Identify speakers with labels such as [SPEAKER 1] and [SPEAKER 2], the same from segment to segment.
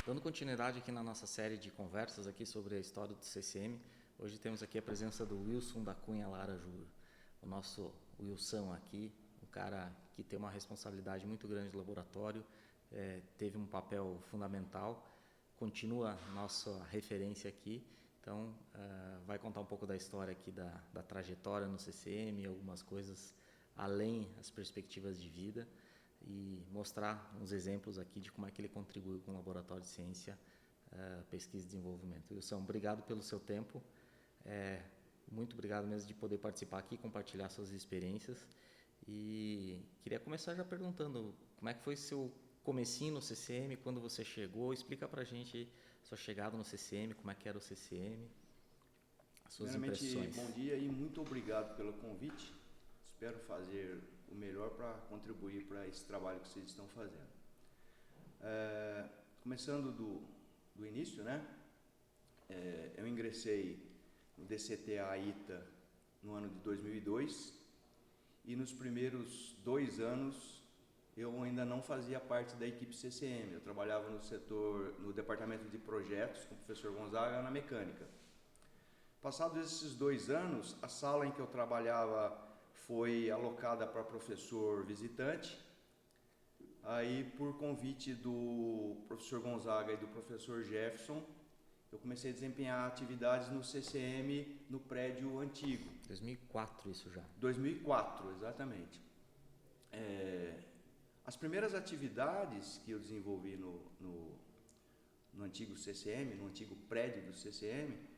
[SPEAKER 1] Dando continuidade aqui na nossa série de conversas aqui sobre a história do CCM, hoje temos aqui a presença do Wilson da Cunha Lara Júnior. O nosso Wilson aqui, um cara que tem uma responsabilidade muito grande no laboratório, teve um papel fundamental, continua nossa referência aqui, então vai contar um pouco da história aqui da trajetória no CCM, algumas coisas além das perspectivas de vida, e mostrar uns exemplos aqui de como é que ele contribuiu com o Laboratório de Ciência, Pesquisa e Desenvolvimento. Wilson, obrigado pelo seu tempo, muito obrigado mesmo de poder participar aqui, compartilhar suas experiências, e queria começar já perguntando como é que foi seu comecinho no CCM, quando você chegou, explica pra gente sua chegada no CCM, como é que era o CCM, suas impressões.
[SPEAKER 2] Bom dia e muito obrigado pelo convite. Espero fazer o melhor para contribuir para esse trabalho que vocês estão fazendo. Começando do início, né? Eu ingressei no DCTA-ITA no ano de 2002 e nos primeiros 2 anos eu ainda não fazia parte da equipe CCM. Eu trabalhava no departamento de projetos com o professor Gonzaga na mecânica. Passados esses 2 anos, a sala em que eu trabalhava foi alocada para professor visitante. Aí, por convite do professor Gonzaga e do professor Jefferson, eu comecei a desempenhar atividades no CCM no prédio antigo.
[SPEAKER 1] 2004 isso já?
[SPEAKER 2] 2004, exatamente. As primeiras atividades que eu desenvolvi no antigo CCM, no antigo prédio do CCM,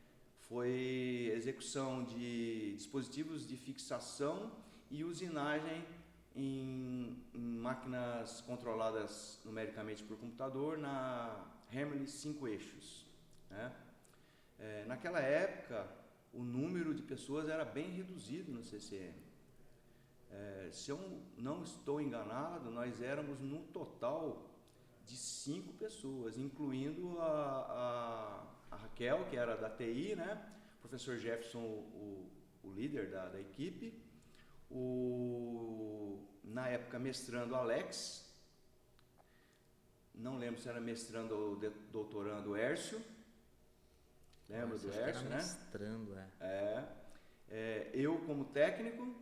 [SPEAKER 2] foi execução de dispositivos de fixação e usinagem em máquinas controladas numericamente por computador na Hamley 5 eixos. Né? Naquela época, o número de pessoas era bem reduzido no CCM. Se eu não estou enganado, nós éramos no total de 5 pessoas, incluindo a Raquel, que era da TI, né? O professor Jefferson, o líder da equipe, na época mestrando Alex, não lembro se era mestrando ou doutorando Hércio, lembra do Hércio, né?
[SPEAKER 1] Mestrando,
[SPEAKER 2] eu como técnico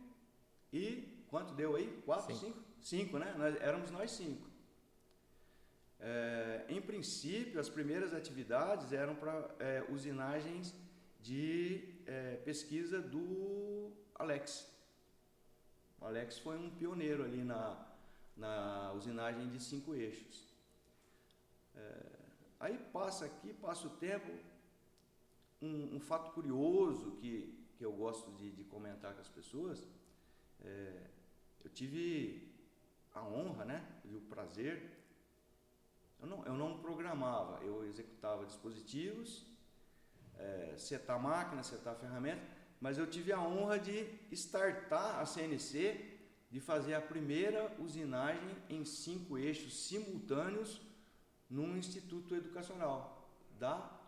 [SPEAKER 2] e quanto deu aí? 4, 5? 5, né? Éramos nós 5. Em princípio, as primeiras atividades eram para usinagens de pesquisa do Alex. O Alex foi um pioneiro ali na usinagem de 5 eixos. Aí passa o tempo, um fato curioso que eu gosto de comentar com as pessoas, eu tive a honra, né, e o prazer. Eu não programava, eu executava dispositivos, setar máquina, setar ferramenta, mas eu tive a honra de startar a CNC, de fazer a primeira usinagem em 5 eixos simultâneos num instituto educacional da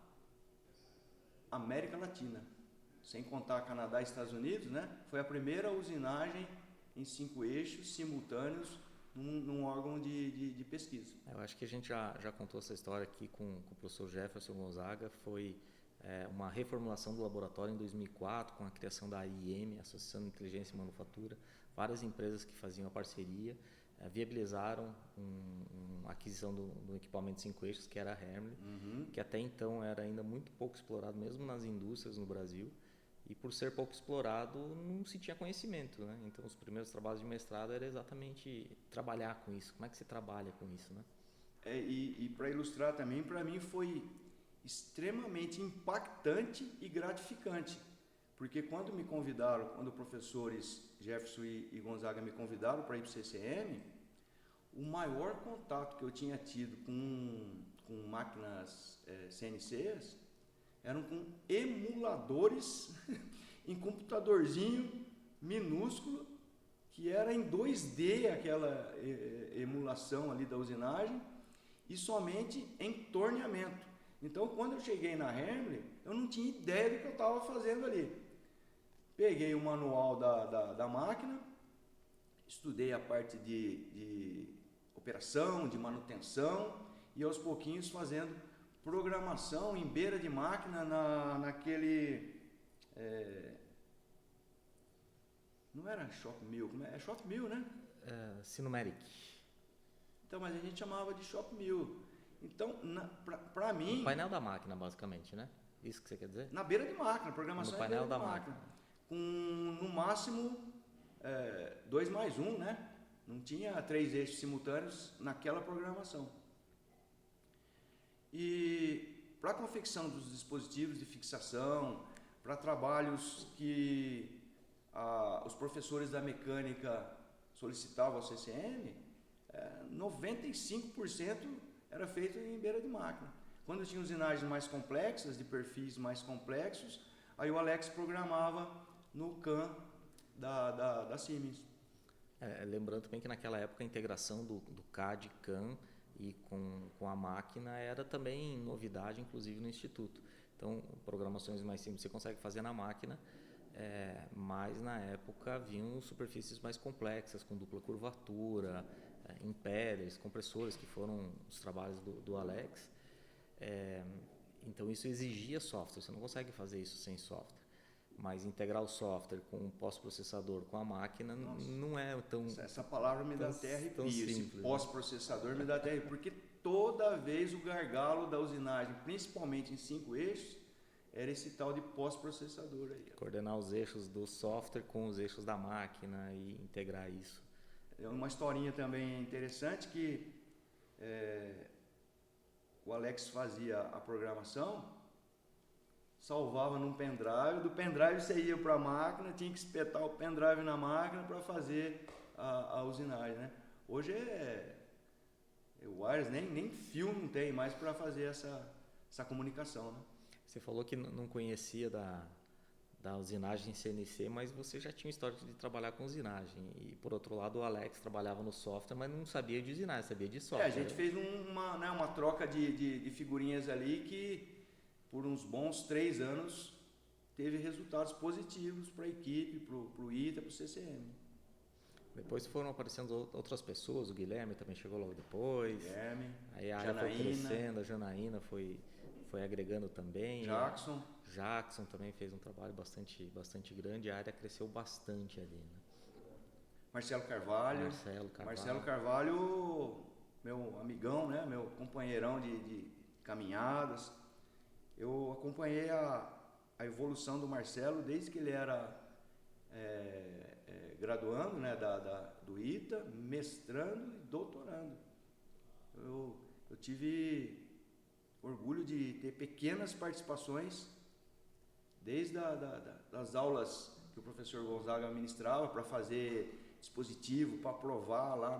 [SPEAKER 2] América Latina, sem contar Canadá e Estados Unidos, né? Foi a primeira usinagem em 5 eixos simultâneos num órgão de pesquisa.
[SPEAKER 1] Eu acho que a gente já contou essa história aqui com o professor Jefferson Gonzaga. Foi uma reformulação do laboratório em 2004, com a criação da AIM, Associação de Inteligência e Manufatura. Várias empresas que faziam a parceria viabilizaram a aquisição do equipamento 5 eixos, que era a Hamley, que até então era ainda muito pouco explorado, mesmo nas indústrias no Brasil. E por ser pouco explorado, não se tinha conhecimento, né? Então, os primeiros trabalhos de mestrado era exatamente trabalhar com isso. Como é que você trabalha com isso, né?
[SPEAKER 2] E para ilustrar também, para mim foi extremamente impactante e gratificante. Porque quando os professores Jefferson e Gonzaga me convidaram para ir para o CCM, o maior contato que eu tinha tido com máquinas CNCs eram com emuladores em computadorzinho minúsculo, que era em 2D aquela emulação ali da usinagem, e somente em torneamento. Então, quando eu cheguei na Hamley, eu não tinha ideia do que eu estava fazendo ali. Peguei o manual da máquina, estudei a parte de operação, de manutenção, e aos pouquinhos fazendo programação em beira de máquina naquele... não era Shop Mill, é Shop Mill, né?
[SPEAKER 1] Sinomeric.
[SPEAKER 2] Então, mas a gente chamava de Shop Mill. Então, para mim...
[SPEAKER 1] O painel da máquina, basicamente, né? Isso que você quer dizer?
[SPEAKER 2] Na beira de máquina, programação
[SPEAKER 1] no painel da
[SPEAKER 2] máquina. Com, no máximo, 2+1, né? Não tinha 3 eixos simultâneos naquela programação. E para a confecção dos dispositivos de fixação, para trabalhos que os professores da mecânica solicitavam ao CCM, 95% era feito em beira de máquina. Quando tinha usinagens mais complexas, de perfis mais complexos, aí o Alex programava no CAN da Siemens.
[SPEAKER 1] Lembrando também que naquela época a integração do CAD, CAN e com a máquina era também novidade, inclusive no Instituto. Então, programações mais simples você consegue fazer na máquina, mas na época vinham superfícies mais complexas, com dupla curvatura, impellers, compressores, que foram os trabalhos do Alex. Então isso exigia software, você não consegue fazer isso sem software. Mas integrar o software com o pós-processador com a máquina não é tão...
[SPEAKER 2] Essa palavra me dá até arrepio, esse
[SPEAKER 1] né?
[SPEAKER 2] pós-processador me dá até arrepio, porque toda vez o gargalo da usinagem, principalmente em 5 eixos, era esse tal de pós-processador aí.
[SPEAKER 1] Coordenar os eixos do software com os eixos da máquina e integrar isso.
[SPEAKER 2] É uma historinha também interessante que o Alex fazia a programação, salvava num pendrive, do pendrive você ia para a máquina, tinha que espetar o pendrive na máquina para fazer a usinagem, né? Hoje o wireless, nem fio não tem mais para fazer essa comunicação, né?
[SPEAKER 1] Você falou que não conhecia da usinagem CNC, mas você já tinha história de trabalhar com usinagem. E, por outro lado, o Alex trabalhava no software, mas não sabia de usinagem, sabia de software.
[SPEAKER 2] A gente fez uma troca de figurinhas ali que, por uns bons 3 anos, teve resultados positivos para a equipe, para o ITA, para o CCM.
[SPEAKER 1] Depois foram aparecendo outras pessoas, o Guilherme também chegou logo depois.
[SPEAKER 2] Guilherme,
[SPEAKER 1] aí a área foi crescendo, a Janaína foi agregando também. Jackson também fez um trabalho bastante grande, a área cresceu bastante ali, né?
[SPEAKER 2] Marcelo Carvalho, meu amigão, né? Meu companheirão de caminhadas. Eu acompanhei a evolução do Marcelo desde que ele era graduando, né? do ITA, mestrando e doutorando. Eu tive orgulho de ter pequenas participações desde das aulas que o professor Gonzaga ministrava para fazer dispositivo, para provar lá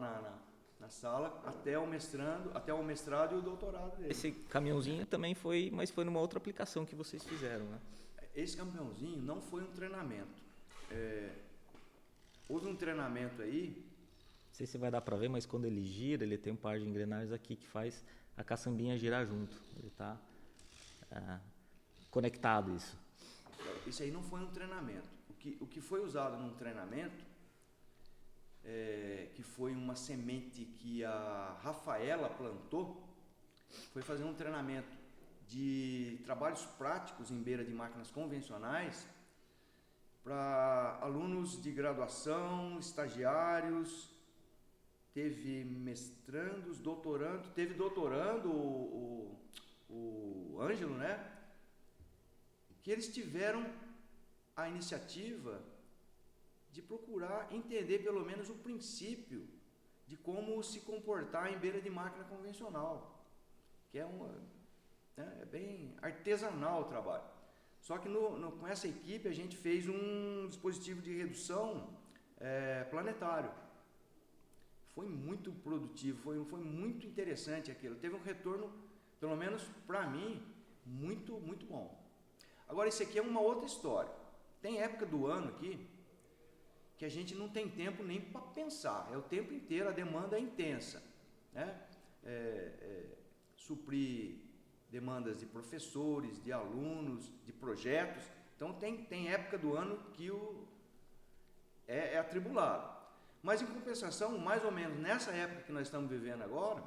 [SPEAKER 2] na sala, até o mestrado e o doutorado dele.
[SPEAKER 1] Esse caminhãozinho também foi, mas foi numa outra aplicação que vocês fizeram, né?
[SPEAKER 2] Esse caminhãozinho não foi um treinamento. Houve um treinamento aí.
[SPEAKER 1] Não sei se vai dar para ver, mas quando ele gira, ele tem um par de engrenagens aqui que faz a caçambinha girar junto. Ele está conectado isso.
[SPEAKER 2] Isso aí não foi um treinamento. O que foi usado num treinamento, que foi uma semente que a Rafaela plantou, foi fazer um treinamento de trabalhos práticos em beira de máquinas convencionais para alunos de graduação, estagiários, teve mestrandos, doutorando, teve doutorando, o Ângelo, né? Que eles tiveram a iniciativa de procurar entender pelo menos o princípio de como se comportar em beira de máquina convencional, que é bem artesanal o trabalho. Só que com essa equipe a gente fez um dispositivo de redução planetário. Foi muito produtivo, foi muito interessante aquilo. Teve um retorno, pelo menos para mim, muito, muito bom. Agora, isso aqui é uma outra história. Tem época do ano aqui que a gente não tem tempo nem para pensar. É o tempo inteiro, a demanda é intensa, né? Suprir demandas de professores, de alunos, de projetos. Então, tem época do ano que é atribulado. Mas, em compensação, mais ou menos nessa época que nós estamos vivendo agora,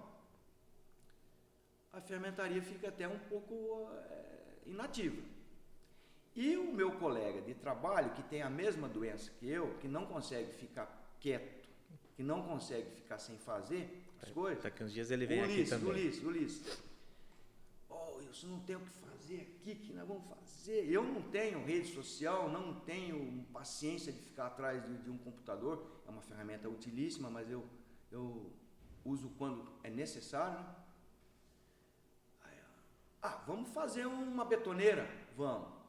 [SPEAKER 2] a fermentaria fica até um pouco inativa. E o meu colega de trabalho, que tem a mesma doença que eu, que não consegue ficar quieto, que não consegue ficar sem fazer as coisas.
[SPEAKER 1] Daqui uns dias ele vem aqui também.
[SPEAKER 2] Ulisses. Isso não tem o que fazer aqui, que nós vamos fazer. Eu não tenho rede social, não tenho paciência de ficar atrás de um computador. É uma ferramenta utilíssima, mas eu uso quando é necessário. Né? Vamos fazer uma betoneira? Vamos.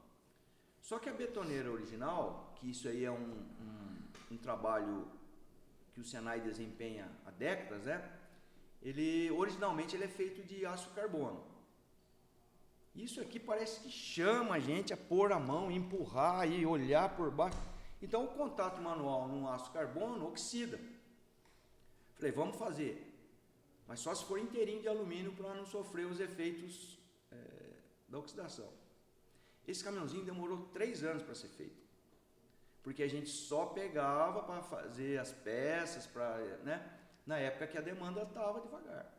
[SPEAKER 2] Só que a betoneira original, que isso aí é um trabalho que o Senai desempenha há décadas, né? Originalmente ele é feito de aço carbono. Isso aqui parece que chama a gente a pôr a mão, empurrar e olhar por baixo. Então o contato manual no aço carbono oxida. Falei, vamos fazer. Mas só se for inteirinho de alumínio para não sofrer os efeitos da oxidação. Esse caminhãozinho demorou 3 anos para ser feito. Porque a gente só pegava para fazer as peças, né? Na época que a demanda estava devagar.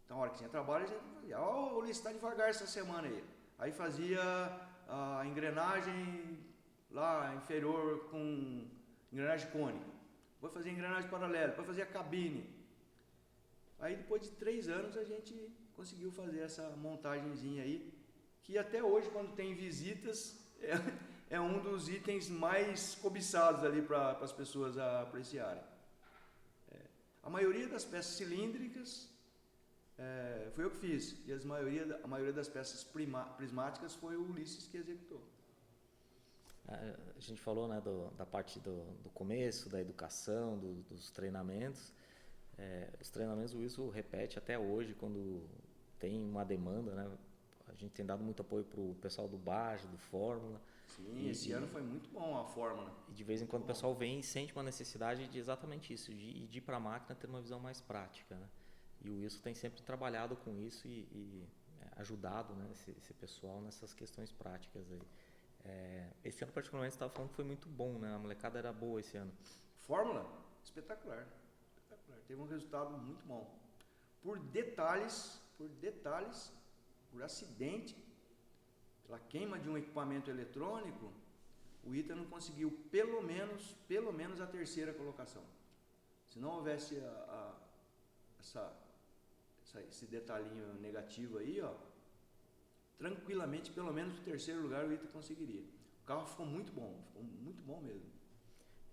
[SPEAKER 2] Então, na hora que tinha trabalho, a gente fazia, o Ulisses está devagar essa semana aí. Aí fazia a engrenagem lá inferior com engrenagem cônica. Depois fazia engrenagem paralela, depois fazia cabine. Aí depois de 3 anos a gente conseguiu fazer essa montagenzinha aí, que até hoje, quando tem visitas, é um dos itens mais cobiçados ali para as pessoas apreciarem. A maioria das peças cilíndricas foi eu que fiz, e a maioria das peças prismáticas foi o Ulisses que executou.
[SPEAKER 1] A gente falou, né, da parte do começo, da educação, dos treinamentos. Os treinamentos o Wilson repete até hoje quando tem uma demanda, né? A gente tem dado muito apoio para o pessoal do Baja, do Fórmula.
[SPEAKER 2] Sim, esse ano foi muito bom a Fórmula.
[SPEAKER 1] E de vez em quando o pessoal vem e sente uma necessidade de exatamente isso, de ir para a máquina ter uma visão mais prática, né? E o Wilson tem sempre trabalhado com isso e ajudado, né, esse pessoal nessas questões práticas aí. Esse ano particularmente você estava falando que foi muito bom, né? A molecada era boa esse ano.
[SPEAKER 2] Fórmula? Espetacular. Teve um resultado muito bom. Por detalhes, por acidente, pela queima de um equipamento eletrônico, o ITA não conseguiu pelo menos a 3ª colocação. Se não houvesse esse detalhinho negativo aí, tranquilamente, pelo menos o 3º lugar o ITA conseguiria. O carro ficou muito bom mesmo.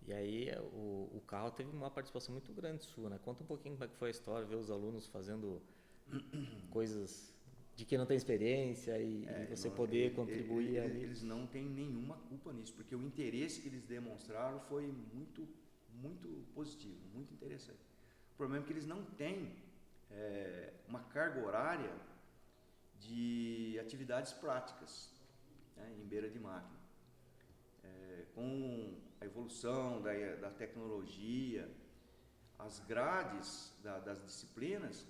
[SPEAKER 1] E aí o carro teve uma participação muito grande sua, né? Conta um pouquinho como é que foi a história, ver os alunos fazendo coisas de que não tem experiência e você poder contribuir ali.
[SPEAKER 2] Eles não têm nenhuma culpa nisso, porque o interesse que eles demonstraram foi muito, muito positivo, muito interessante. O problema é que eles não têm uma carga horária de atividades práticas, né, em beira de máquina. Com a evolução da tecnologia, as grades das disciplinas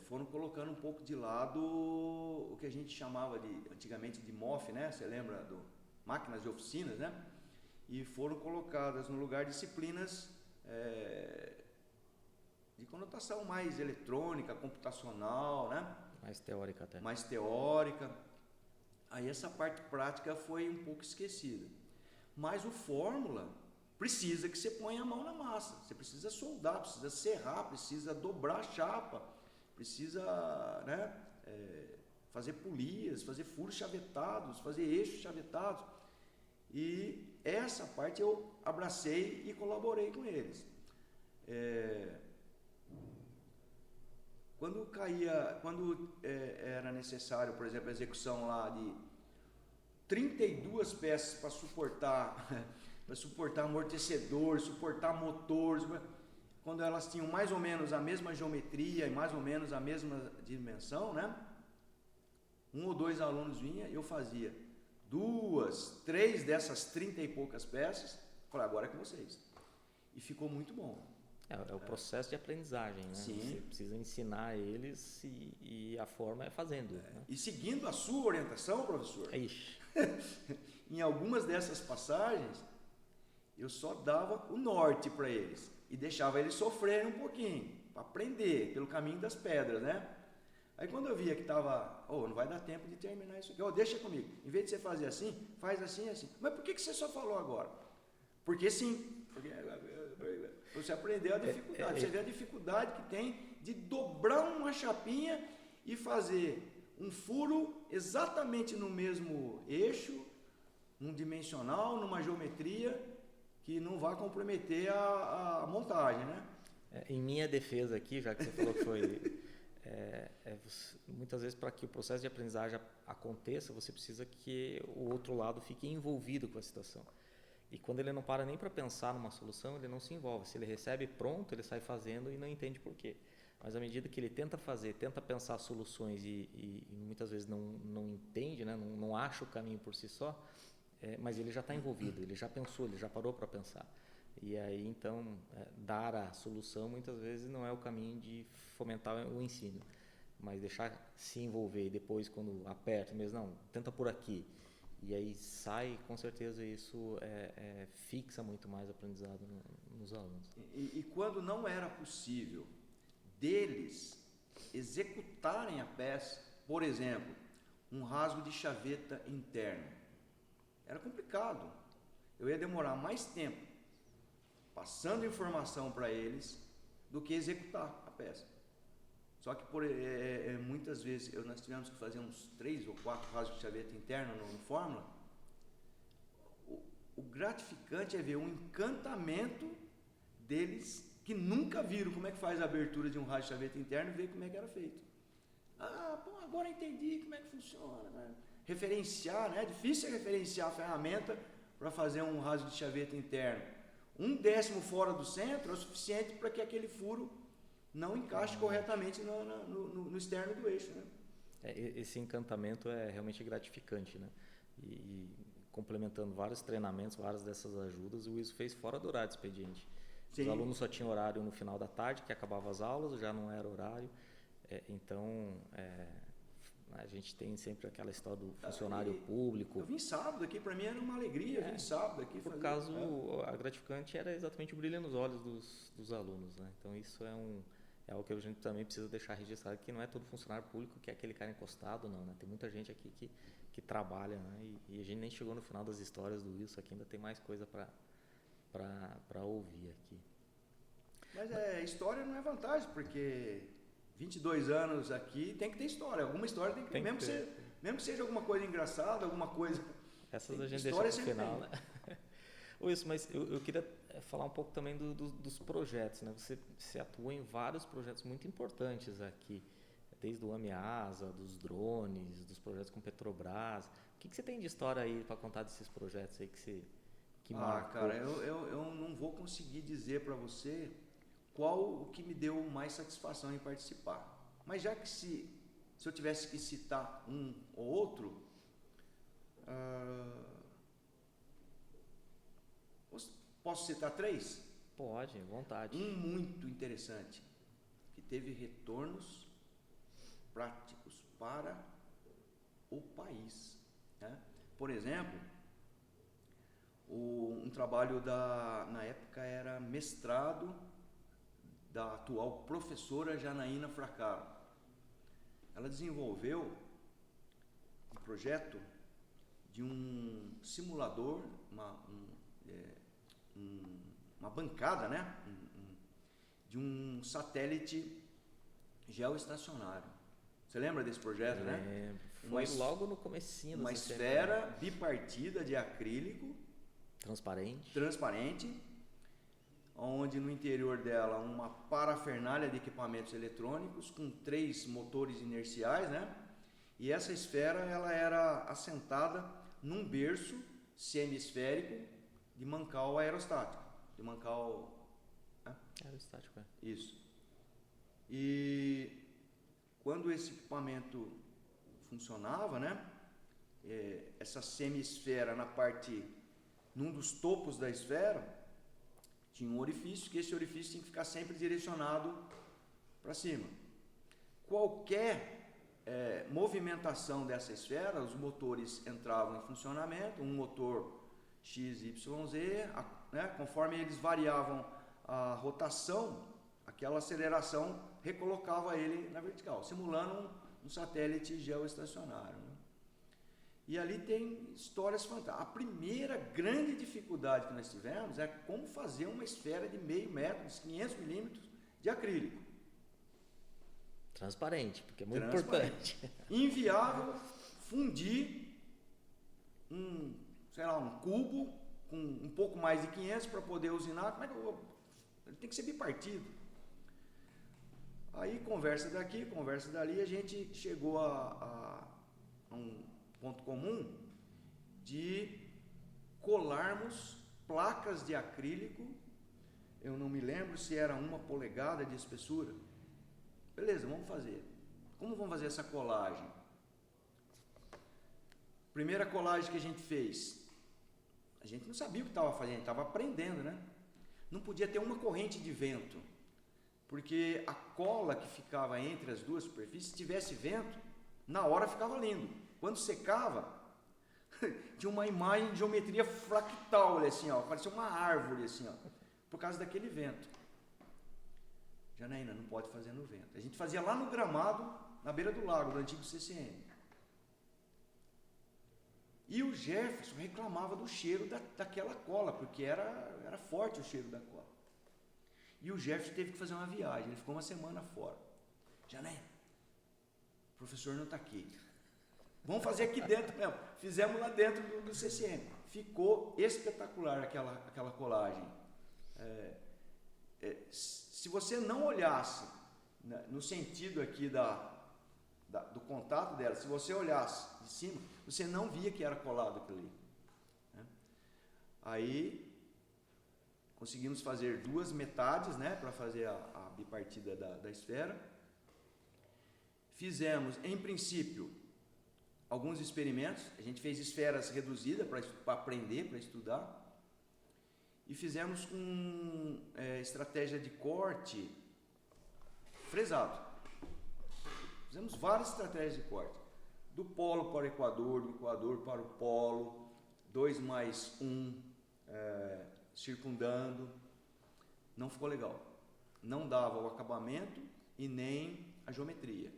[SPEAKER 2] foram colocando um pouco de lado o que a gente chamava antigamente de MOF, né? Você lembra máquinas de oficinas, né? E foram colocadas no lugar disciplinas de conotação mais eletrônica, computacional, né?
[SPEAKER 1] Mais teórica até.
[SPEAKER 2] Mais teórica. Aí essa parte prática foi um pouco esquecida. Mas o Fórmula precisa que você ponha a mão na massa. Você precisa soldar, precisa serrar, precisa dobrar a chapa, precisa, né, fazer polias, fazer furos chavetados, fazer eixos chavetados. E essa parte eu abracei e colaborei com eles. Quando era necessário, por exemplo, a execução lá de 32 peças para suportar amortecedor, suportar motor, quando elas tinham mais ou menos a mesma geometria e mais ou menos a mesma dimensão, né? 1 ou 2 alunos vinham, eu fazia 2, 3 dessas 30 e poucas peças, falei, agora é com vocês. E ficou muito bom.
[SPEAKER 1] É o processo de aprendizagem, né?
[SPEAKER 2] Sim.
[SPEAKER 1] Você precisa ensinar eles e a forma é fazendo. Né?
[SPEAKER 2] E seguindo a sua orientação, professor,
[SPEAKER 1] Ixi.
[SPEAKER 2] em algumas dessas passagens, eu só dava o norte para eles e deixava eles sofrerem um pouquinho, para aprender pelo caminho das pedras, né? Aí quando eu via que estava, não vai dar tempo de terminar isso aqui, deixa comigo, em vez de você fazer assim, faz assim e assim. Mas por que você só falou agora? Porque sim, porque você aprendeu a dificuldade, você vê a dificuldade que tem de dobrar uma chapinha e fazer um furo exatamente no mesmo eixo, num dimensional, numa geometria que não vai comprometer a montagem, né?
[SPEAKER 1] Em minha defesa aqui, já que você falou que foi... muitas vezes, para que o processo de aprendizagem aconteça, você precisa que o outro lado fique envolvido com a situação. E quando ele não para nem para pensar numa solução, ele não se envolve. Se ele recebe pronto, ele sai fazendo e não entende por quê. Mas à medida que ele tenta fazer, tenta pensar soluções e muitas vezes não entende, né? não acha o caminho por si só, mas ele já está envolvido, ele já pensou, ele já parou para pensar. E aí, então, dar a solução muitas vezes não é o caminho de fomentar o ensino, mas deixar se envolver e depois, quando aperta mesmo, não, tenta por aqui. E aí sai, com certeza isso fixa muito mais aprendizado nos alunos.
[SPEAKER 2] E quando não era possível deles executarem a peça, por exemplo, um rasgo de chaveta interno, era complicado. Eu ia demorar mais tempo passando informação para eles do que executar a peça. Só que muitas vezes nós tivemos que fazer uns 3 ou 4 rasgos de chaveta interno no Fórmula. O gratificante é ver o encantamento deles que nunca viram como é que faz a abertura de um rasgo de chaveta interno e ver como é que era feito. Agora entendi como é que funciona, né? Referenciar, né? É difícil referenciar a ferramenta para fazer um rasgo de chaveta interno. 1/10 fora do centro é o suficiente para que aquele furo não encaixe corretamente no externo do eixo, né?
[SPEAKER 1] Esse encantamento é realmente gratificante, né? E complementando vários treinamentos, várias dessas ajudas, o Wilson fez fora do horário de expediente. Sim. Os alunos só tinham horário no final da tarde, que acabava as aulas, já não era horário. Então, a gente tem sempre aquela história do funcionário público.
[SPEAKER 2] Eu vim sábado aqui, para mim era uma alegria, eu vim sábado aqui.
[SPEAKER 1] Por caso, a gratificante era exatamente o brilho nos olhos dos alunos, né? Então, isso é algo que a gente também precisa deixar registrado, que não é todo funcionário público que é aquele cara encostado, não, né? Tem muita gente aqui que trabalha, né? E a gente nem chegou no final das histórias do Wilson, aqui ainda tem mais coisa para ouvir aqui.
[SPEAKER 2] Mas história não é vantagem, porque 22 anos aqui tem que ter história. Alguma história tem que ter, mesmo que seja alguma coisa engraçada, alguma coisa...
[SPEAKER 1] Essas a gente deixa para o final, né? Wilson, mas eu queria falar um pouco também dos projetos, né? Você atua em vários projetos muito importantes aqui, desde o Ameasa, dos drones, dos projetos com Petrobras. O que você tem de história aí para contar desses projetos aí que marcou?
[SPEAKER 2] Cara, eu não vou conseguir dizer para você qual o que me deu mais satisfação em participar. Mas já que se eu tivesse que citar um ou outro, posso citar 3?
[SPEAKER 1] Pode, à vontade.
[SPEAKER 2] Um muito interessante, que teve retornos práticos para o país, né? Por exemplo, um trabalho na época era mestrado da atual professora Janaína Fracaro. Ela desenvolveu um projeto de um simulador, uma bancada, né? De um satélite geoestacionário. Você lembra desse projeto, né?
[SPEAKER 1] Foi logo no comecinho.
[SPEAKER 2] Uma esfera bipartida de acrílico. Transparente. Onde no interior dela uma parafernália de equipamentos eletrônicos com 3 motores inerciais, né? E essa esfera ela era assentada num berço semi-esférico de mancal aerostático. De mancal...
[SPEAKER 1] Aerostático,
[SPEAKER 2] Isso. E quando esse equipamento funcionava, né? Essa semi-esfera num dos topos da esfera, tinha um orifício, que esse orifício tinha que ficar sempre direcionado para cima. Qualquer movimentação dessa esfera, os motores entravam em funcionamento, um motor XYZ, né, conforme eles variavam a rotação, aquela aceleração recolocava ele na vertical, simulando um satélite geoestacionário, né? E ali tem histórias fantásticas. A primeira grande dificuldade que nós tivemos é como fazer uma esfera de meio metro, de 500 milímetros de acrílico.
[SPEAKER 1] Transparente, porque é muito importante.
[SPEAKER 2] Inviável fundir um cubo com um pouco mais de 500 para poder usinar. Como é que eu vou? Ele tem que ser bipartido. Aí, conversa daqui, conversa dali, a gente chegou a um ponto comum de colarmos placas de acrílico. Eu não me lembro se era 1 polegada de espessura. Beleza, vamos fazer. Como vamos fazer essa colagem? Primeira colagem que a gente fez, a gente não sabia o que estava fazendo, estava aprendendo, né? Não podia ter uma corrente de vento, porque a cola que ficava entre as duas superfícies, se tivesse vento, na hora ficava lindo. Quando secava, tinha uma imagem de geometria fractal, assim, ó, parecia uma árvore, assim, ó, por causa daquele vento. Janaína, não pode fazer no vento. A gente fazia lá no gramado, na beira do lago, do antigo CCM. E o Jefferson reclamava do cheiro daquela cola, porque era forte o cheiro da cola. E o Jefferson teve que fazer uma viagem, ele ficou uma semana fora. Janaína, o professor não está aqui. Vamos fazer aqui dentro mesmo. Fizemos lá dentro do CCM. Ficou espetacular aquela colagem. Se você não olhasse, né, no sentido aqui do contato dela, se você olhasse de cima, você não via que era colado aquilo ali, né? Aí conseguimos fazer 2 metades, né, para fazer a bipartida da esfera. Fizemos, em princípio, alguns experimentos. A gente fez esferas reduzidas para aprender, para estudar. E fizemos com estratégia de corte fresado. Fizemos várias estratégias de corte. Do polo para o Equador, do Equador para o polo, 2+1, circundando. Não ficou legal. Não dava o acabamento e nem a geometria.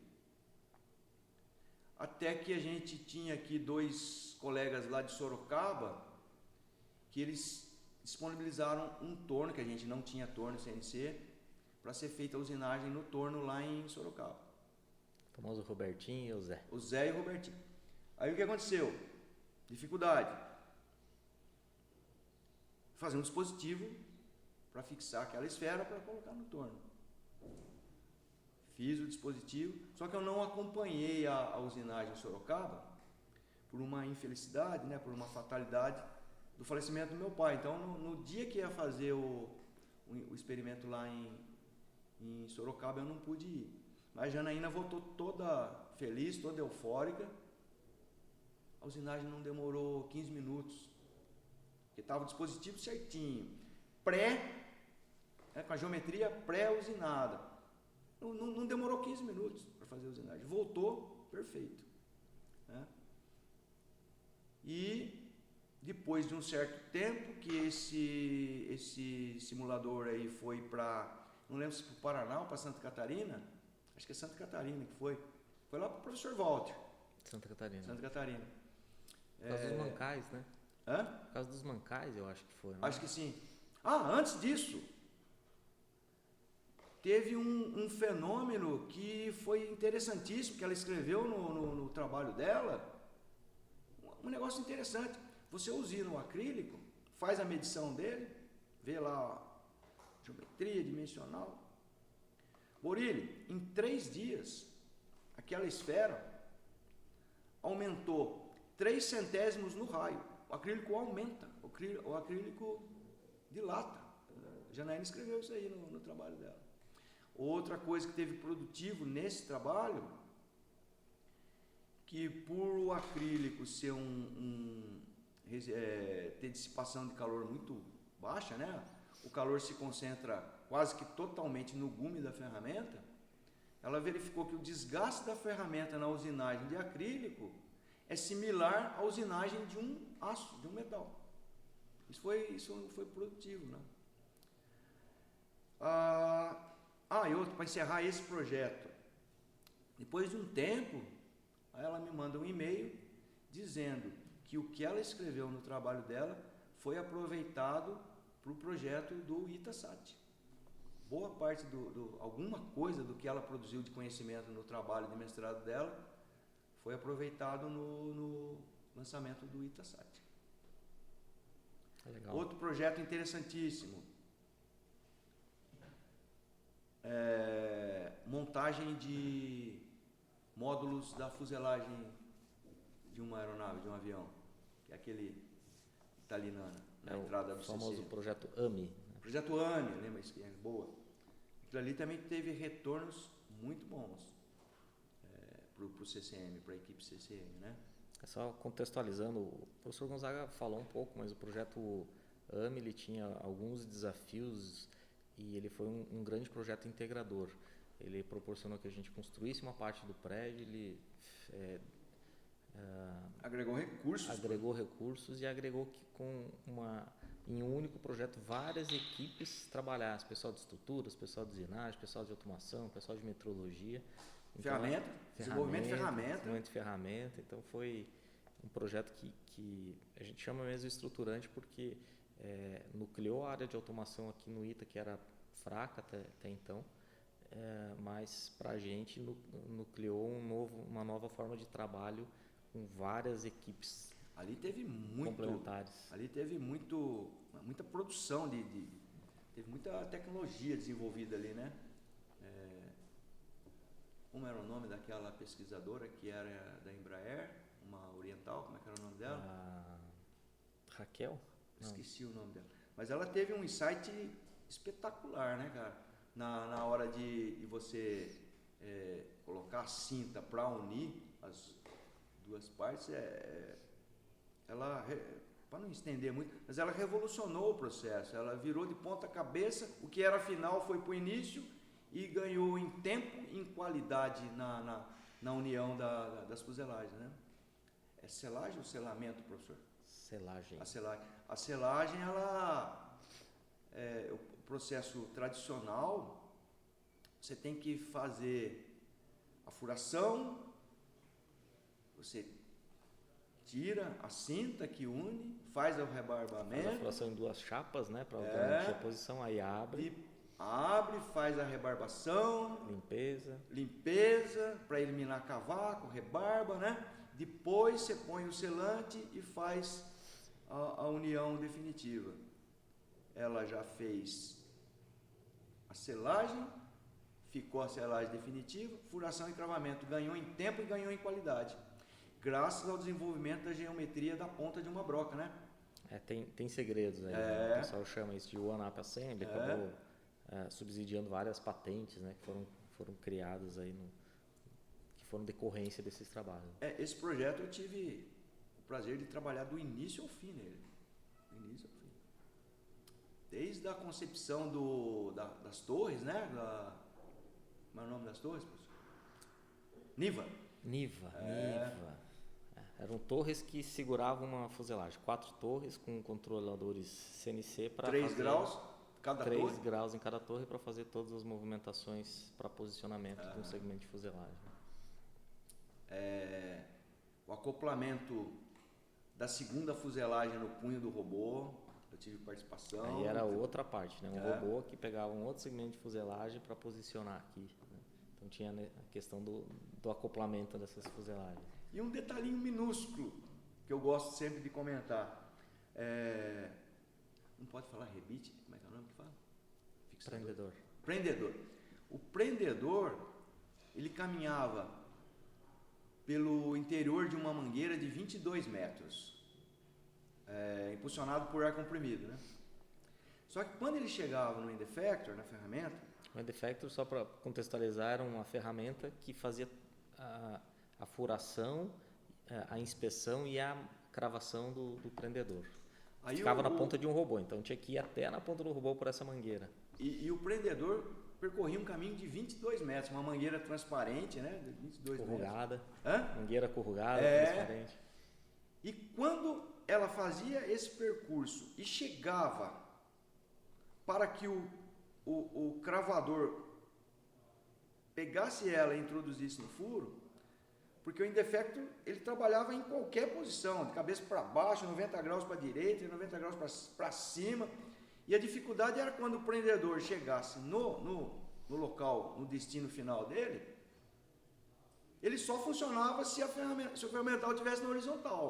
[SPEAKER 2] Até que a gente tinha aqui 2 colegas lá de Sorocaba, que eles disponibilizaram um torno, que a gente não tinha torno CNC, para ser feita a usinagem no torno lá em Sorocaba.
[SPEAKER 1] O famoso Robertinho e o Zé.
[SPEAKER 2] O Zé e o Robertinho. Aí o que aconteceu? Dificuldade. Fazer um dispositivo para fixar aquela esfera para colocar no torno. Fiz o dispositivo, só que eu não acompanhei a usinagem em Sorocaba por uma infelicidade, né, por uma fatalidade do falecimento do meu pai. Então, no dia que ia fazer o experimento lá em Sorocaba, eu não pude ir. Mas a Janaína voltou toda feliz, toda eufórica. A usinagem não demorou 15 minutos, porque estava o dispositivo certinho, com a geometria pré-usinada. Não demorou 15 minutos para fazer a usinagem. Voltou perfeito, né? E depois de um certo tempo que esse simulador aí foi para, não lembro se para o Paraná ou para Santa Catarina, acho que é Santa Catarina que foi lá para o professor Walter.
[SPEAKER 1] Santa Catarina.
[SPEAKER 2] Por
[SPEAKER 1] causa dos mancais, né?
[SPEAKER 2] Hã?
[SPEAKER 1] Por causa dos mancais, eu acho que foi. Né?
[SPEAKER 2] Acho que sim. Antes disso, teve um fenômeno que foi interessantíssimo, que ela escreveu no trabalho dela, um negócio interessante. Você usina o acrílico, faz a medição dele, vê lá a geometria dimensional. Borilli, em 3 dias, aquela esfera aumentou 3 centésimos no raio. O acrílico aumenta, o acrílico dilata. A Janaína escreveu isso aí no trabalho dela. Outra coisa que teve produtivo nesse trabalho, que por o acrílico ser ter dissipação de calor muito baixa, né? O calor se concentra quase que totalmente no gume da ferramenta. Ela verificou que o desgaste da ferramenta na usinagem de acrílico é similar à usinagem de um aço, de um metal. Isso foi produtivo, né? E outro, para encerrar esse projeto, Depois de um tempo, aí ela me manda um e-mail dizendo que o que ela escreveu no trabalho dela foi aproveitado para o projeto do ITASAT. Boa parte alguma coisa do que ela produziu de conhecimento no trabalho de mestrado dela foi aproveitado no lançamento do ITASAT.
[SPEAKER 1] Legal.
[SPEAKER 2] Outro projeto interessantíssimo, montagem de módulos da fuselagem de uma aeronave, de um avião, que é aquele italiano, na entrada do
[SPEAKER 1] famoso
[SPEAKER 2] CCM.
[SPEAKER 1] projeto AMI.
[SPEAKER 2] Projeto AMI, lembra isso? Boa. Aquilo ali também teve retornos muito bons para o CCM, para a equipe CCM, né?
[SPEAKER 1] Só contextualizando, o professor Gonzaga falou um pouco, mas o projeto AMI ele tinha alguns desafios e ele foi um grande projeto integrador. Ele proporcionou que a gente construísse uma parte do prédio, ele
[SPEAKER 2] agregou recursos
[SPEAKER 1] e agregou que em um único projeto várias equipes trabalhassem, pessoal de estruturas, pessoal de usinagem, pessoal de automação, pessoal de metrologia. Então,
[SPEAKER 2] desenvolvimento de
[SPEAKER 1] ferramenta. Então foi um projeto que a gente chama mesmo estruturante porque nucleou a área de automação aqui no ITA, que era fraca até então, mas para a gente nucleou uma nova forma de trabalho com várias equipes
[SPEAKER 2] ali teve
[SPEAKER 1] complementares.
[SPEAKER 2] Ali teve muita produção, teve muita tecnologia desenvolvida ali, né? Como era o nome daquela pesquisadora que era da Embraer, uma oriental, como é que era o nome dela?
[SPEAKER 1] Raquel?
[SPEAKER 2] Esqueci o nome dela. Mas ela teve um insight espetacular, né, cara? Na hora de você colocar a cinta para unir as duas partes, ela, para não estender muito, mas ela revolucionou o processo, ela virou de ponta cabeça, o que era final foi para o início e ganhou em tempo e em qualidade na união das fuselagens, né? É selagem ou selamento, professor?
[SPEAKER 1] Selagem.
[SPEAKER 2] A selagem, ela o processo tradicional, você tem que fazer a furação, você tira a cinta que une, faz o rebarbamento.
[SPEAKER 1] Faz a furação em duas chapas, né, para garantir a posição, aí abre,
[SPEAKER 2] faz a rebarbação, limpeza para eliminar cavaco, rebarba, né? Depois você põe o selante e faz a união definitiva. Ela já fez a selagem, ficou a selagem definitiva, furação e cravamento, ganhou em tempo e ganhou em qualidade, graças ao desenvolvimento da geometria da ponta de uma broca, né?
[SPEAKER 1] Tem segredos aí, né? O pessoal chama isso de one-up assembly, acabou subsidiando várias patentes, né, que foram criadas aí, que foram decorrência desses trabalhos.
[SPEAKER 2] Esse projeto eu tive o prazer de trabalhar do início ao fim nele, desde a concepção das torres, né? Como é o nome das torres, professor? Niva.
[SPEAKER 1] Eram torres que seguravam uma fuselagem. 4 torres com controladores CNC para
[SPEAKER 2] 3 graus cada
[SPEAKER 1] 3
[SPEAKER 2] torre.
[SPEAKER 1] graus em cada torre para fazer todas as movimentações para posicionamento de um segmento de fuselagem.
[SPEAKER 2] O acoplamento da segunda fuselagem no punho do robô, eu tive participação.
[SPEAKER 1] Aí era outra parte, né? Robô que pegava um outro segmento de fuselagem para posicionar aqui, né? Então tinha a questão do acoplamento dessas fuselagens.
[SPEAKER 2] E um detalhinho minúsculo que eu gosto sempre de comentar. Não pode falar rebite? Como é que é o nome que fala? Prendedor. O prendedor, ele caminhava pelo interior de uma mangueira de 22 metros, impulsionado por ar comprimido, né? Só que quando ele chegava no end effector, na ferramenta...
[SPEAKER 1] O end effector, só para contextualizar, era uma ferramenta que fazia a furação, a inspeção e a cravação do prendedor. Aí ficava na ponta de um robô, então tinha que ir até na ponta do robô por essa mangueira.
[SPEAKER 2] E o prendedor percorria um caminho de 22 metros, uma mangueira transparente, né? De 22
[SPEAKER 1] corrugada.
[SPEAKER 2] Metros.
[SPEAKER 1] Mangueira corrugada, transparente.
[SPEAKER 2] E quando ela fazia esse percurso e chegava para que o cravador pegasse ela e introduzisse no furo, porque o Indefector ele trabalhava em qualquer posição, de cabeça para baixo, 90 graus para a direita, 90 graus para cima, e a dificuldade era quando o prendedor chegasse no local, no destino final dele, ele só funcionava se o ferramental estivesse na horizontal.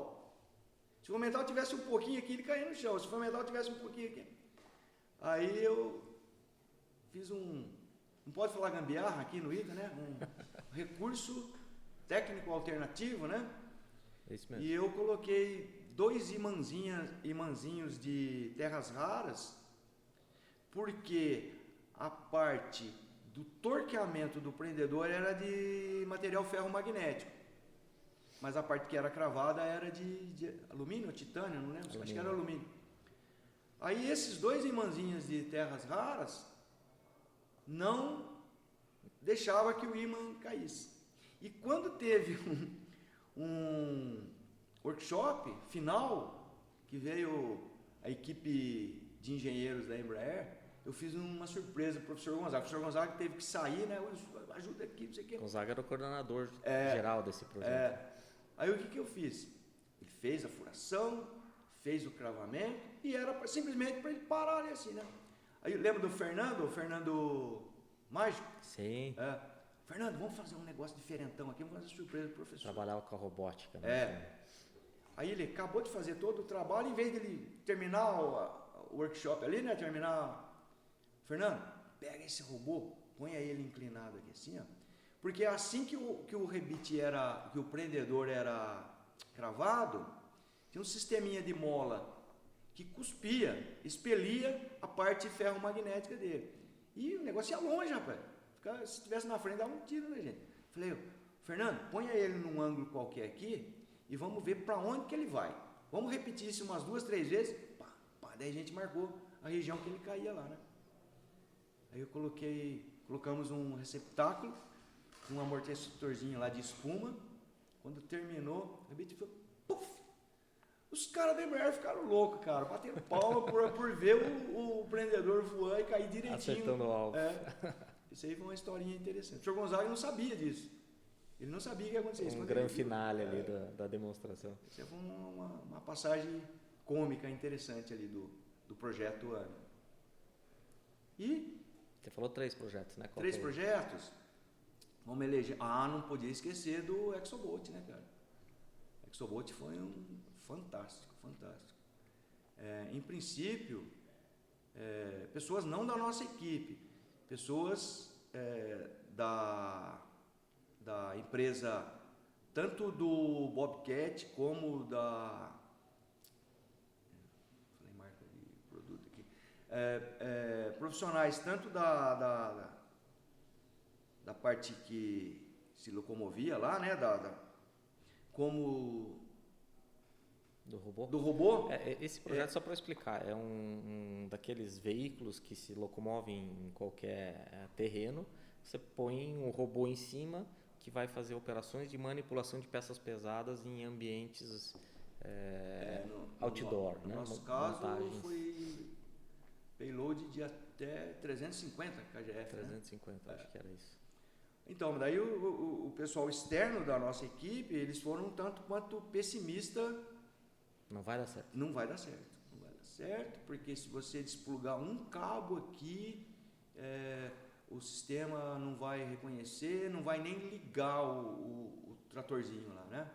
[SPEAKER 2] Se o ferramental tivesse um pouquinho aqui, ele caía no chão. Se o ferramental tivesse um pouquinho aqui. Aí eu fiz não pode falar gambiarra aqui no ITA, né? Um recurso técnico alternativo, né?
[SPEAKER 1] É isso mesmo.
[SPEAKER 2] E eu coloquei 2 imãzinhos de terras raras, porque a parte do torqueamento do prendedor era de material ferromagnético, mas a parte que era cravada era de alumínio ou titânio, não lembro, acho que era alumínio. Aí esses 2 imãzinhos de terras raras não deixava que o ímã caísse. E quando teve um workshop final, que veio a equipe de engenheiros da Embraer, eu fiz uma surpresa para o professor Gonzaga. O professor Gonzaga teve que sair, né? Ajuda aqui, não sei o quê.
[SPEAKER 1] Gonzaga era o coordenador geral desse projeto.
[SPEAKER 2] Aí o que eu fiz? Ele fez a furação, fez o cravamento e era simplesmente para ele parar ali assim, né? Aí lembra do Fernando? O Fernando Mágico?
[SPEAKER 1] Sim.
[SPEAKER 2] Fernando, vamos fazer um negócio diferentão aqui, vamos fazer surpresa pro professor.
[SPEAKER 1] Trabalhava com a robótica, né?
[SPEAKER 2] Aí ele acabou de fazer todo o trabalho, em vez dele terminar o workshop ali, né? Fernando, pega esse robô, põe ele inclinado aqui assim, ó. Porque assim que o rebite que o prendedor era cravado, tinha um sisteminha de mola que cuspia, expelia a parte ferromagnética dele. E o negócio ia longe, rapaz. Se estivesse na frente, dava um tiro, né, gente? Falei, Fernando, ponha ele num ângulo qualquer aqui e vamos ver para onde que ele vai. Vamos repetir isso umas 2, 3 vezes. Daí a gente marcou a região que ele caía lá, né? Aí colocamos um receptáculo, um amortecedorzinho lá de espuma. Quando terminou, o rebite foi, puf! Os caras da Embraer ficaram loucos, cara. Bateram palma por ver o prendedor voar e cair direitinho.
[SPEAKER 1] Acertando o alvo.
[SPEAKER 2] Isso aí foi uma historinha interessante. O Sr. Gonzaga não sabia disso. Ele não sabia o que ia acontecer.
[SPEAKER 1] Um grande finale ali da demonstração.
[SPEAKER 2] Isso foi uma passagem cômica interessante ali do projeto ANA. E...
[SPEAKER 1] Você falou 3 projetos, né?
[SPEAKER 2] 3 projetos? Vamos eleger... não podia esquecer do Exobot, né, cara? O Exobot foi fantástico. Em princípio, pessoas não da nossa equipe, pessoas da empresa, tanto do Bobcat como da... Falei marca de produto aqui. Profissionais tanto da parte que se locomovia lá, né? Como...
[SPEAKER 1] Do robô? Esse projeto, só para explicar, é um daqueles veículos que se locomovem em qualquer terreno. Você põe um robô em cima que vai fazer operações de manipulação de peças pesadas em ambientes outdoor.
[SPEAKER 2] No nosso caso, foi payload de até 350 kgf.
[SPEAKER 1] 350,
[SPEAKER 2] né?
[SPEAKER 1] Acho que era isso.
[SPEAKER 2] Então, daí o pessoal externo da nossa equipe, eles foram um tanto quanto pessimista.
[SPEAKER 1] Não vai dar certo.
[SPEAKER 2] Não vai dar certo, porque se você desplugar um cabo aqui, o sistema não vai reconhecer, não vai nem ligar o tratorzinho lá, né?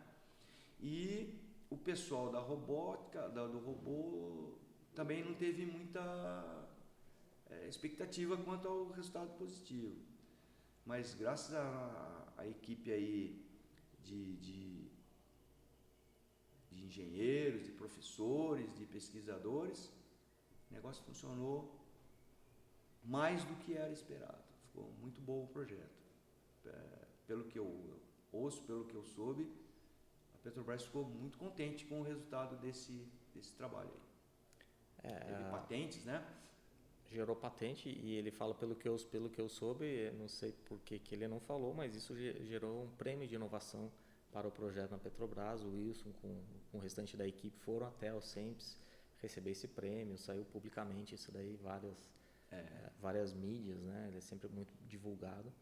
[SPEAKER 2] E o pessoal da robótica, do robô, também não teve muita expectativa quanto ao resultado positivo. Mas graças à equipe aí de engenheiros, de professores, de pesquisadores, o negócio funcionou mais do que era esperado. Ficou muito bom o projeto. Pelo que eu ouço, pelo que eu soube, a Petrobras ficou muito contente com o resultado desse trabalho aí. Teve patentes, né?
[SPEAKER 1] Gerou patente e ele fala pelo que eu soube, não sei por que ele não falou, mas isso gerou um prêmio de inovação para o projeto na Petrobras. O Wilson com o restante da equipe foram até o CEMPS receber esse prêmio, saiu publicamente isso daí, várias mídias, né? Ele é sempre muito divulgado.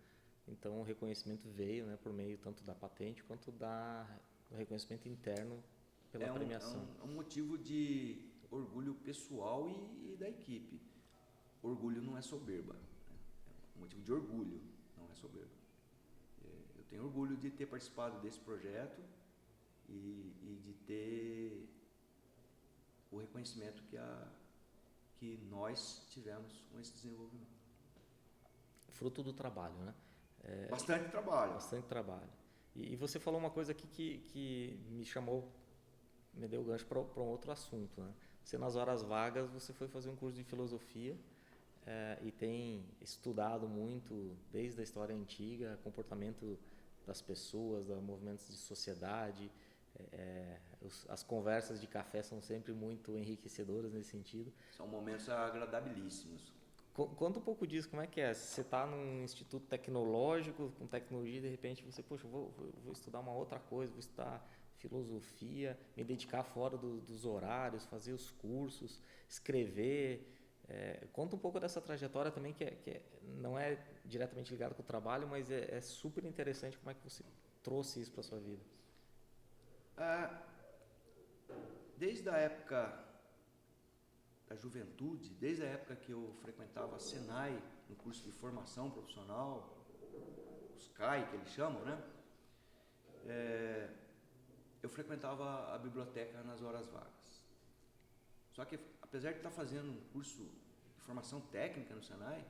[SPEAKER 1] Então o reconhecimento veio, né, por meio tanto da patente quanto do reconhecimento interno pela premiação.
[SPEAKER 2] É um motivo de orgulho pessoal e da equipe. Orgulho não é soberba, né? É um motivo de orgulho, não é soberba. Eu tenho orgulho de ter participado desse projeto e de ter o reconhecimento que nós tivemos com esse desenvolvimento.
[SPEAKER 1] Fruto do trabalho, né?
[SPEAKER 2] Bastante trabalho.
[SPEAKER 1] Bastante trabalho. E você falou uma coisa aqui que me deu gancho para um outro assunto, né? Você, nas horas vagas, você foi fazer um curso de filosofia e tem estudado muito, desde a história antiga, comportamento das pessoas, dos movimentos de sociedade. As conversas de café são sempre muito enriquecedoras nesse sentido.
[SPEAKER 2] São momentos agradabilíssimos.
[SPEAKER 1] Conta um pouco disso, como é que é? Você está num instituto tecnológico, com tecnologia, e de repente você, poxa, vou estudar uma outra coisa, vou estudar filosofia, me dedicar fora dos horários, fazer os cursos, escrever. Conta um pouco dessa trajetória também, que não é diretamente ligada com o trabalho, mas é super interessante como é que você trouxe isso para a sua vida.
[SPEAKER 2] Desde a época da juventude, desde a época que eu frequentava a Senai, no curso de formação profissional, os CAI que eles chamam, né? Eu frequentava a biblioteca nas horas vagas. Só que, apesar de estar fazendo um curso de formação técnica no Senai,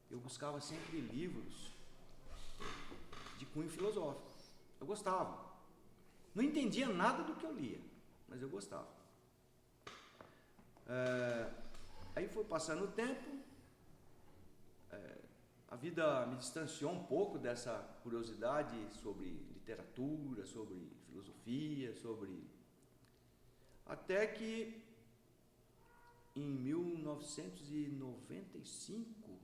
[SPEAKER 2] eu buscava sempre livros de cunho filosófico. Eu gostava. Não entendia nada do que eu lia, mas eu gostava. Aí foi passando o tempo, a vida me distanciou um pouco dessa curiosidade sobre literatura, sobre filosofia, até que em 1995,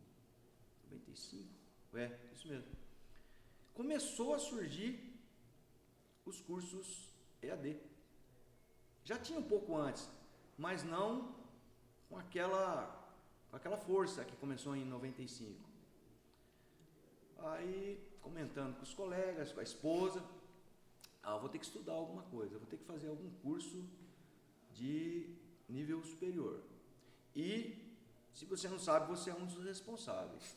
[SPEAKER 2] isso mesmo, começou a surgir os cursos EAD. Já tinha um pouco antes, mas não com aquela força que começou em 95. Aí, comentando com os colegas, com a esposa, vou ter que estudar alguma coisa, vou ter que fazer algum curso de nível superior. E, se você não sabe, você é um dos responsáveis.